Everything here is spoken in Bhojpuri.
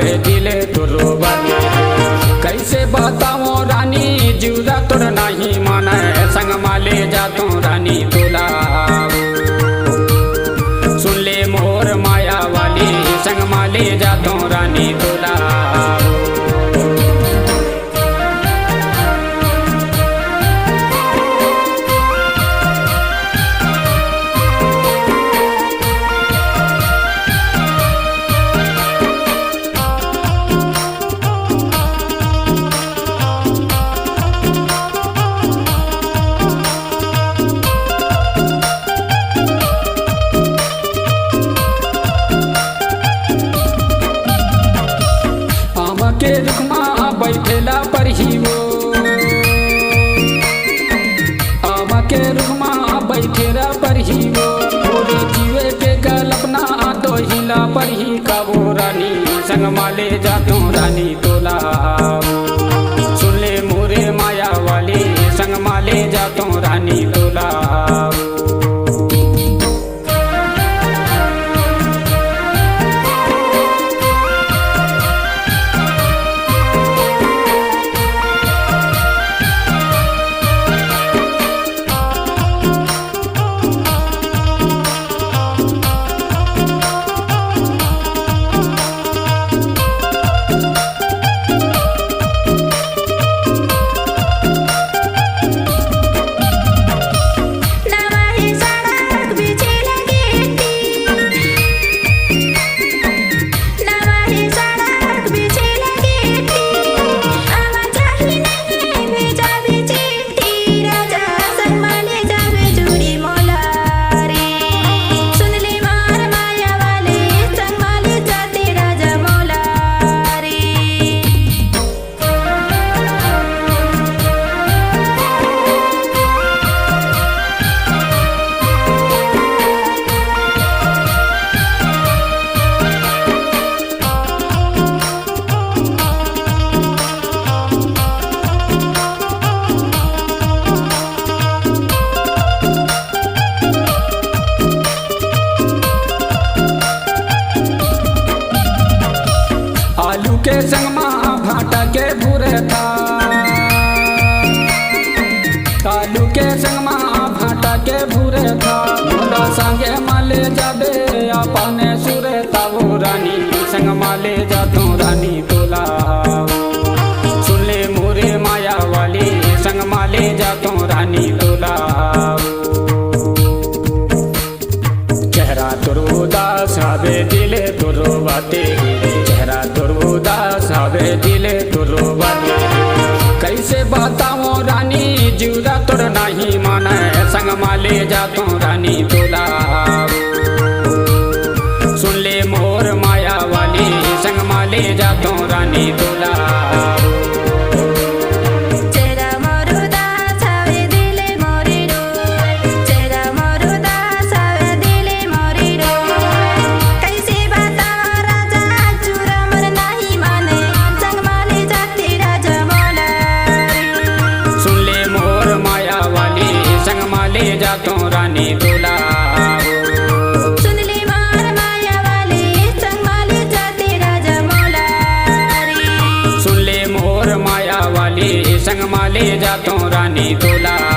सावे दिले तुरो बाते। कैसे बताओ रानी जीवदा तोड़ नहीं माने, संग माले जातो रानी तोला। सुन ले मोर माया वाली, संग माले जातो रानी तोला। के रुखमा बैठेला पर ही वो, आमा के रुखमा बैठेला पर ही वो। पूरे जीवे के कल्पना तो हिला पर ही काबो रानी, संग माले जातो रानी तोला। सुन ले मोरे माया वाली, संग माले जातो रानी तोला। आलू के संग माँ भाटा के भूरे था, आलू के संग माँ भाटा के भूरे था। मोला संगे माले जाबे आपने सुरे था वो रानी, संग माले जातो रानी तोला। सुन ले मोरे माया वाली, संग माले जातो रानी तोला। चेहरा तुरो दास आवे दिले तुरो बाते, चेहरा तुरो दास आवे दिले तुरो बाते। कैसे बताओ रानी जीवदा तोड़ नहीं माने, संग माले जातो रानी तोला। सुन ले मोर माया वाली, संग माले जातो रानी तोला। जातो रानी तोला। सुन ले मार माया वाले, संग माले जाते राजा मौला रे। सुन ले मोर माया वाली, संग माले जातो रानी तोला।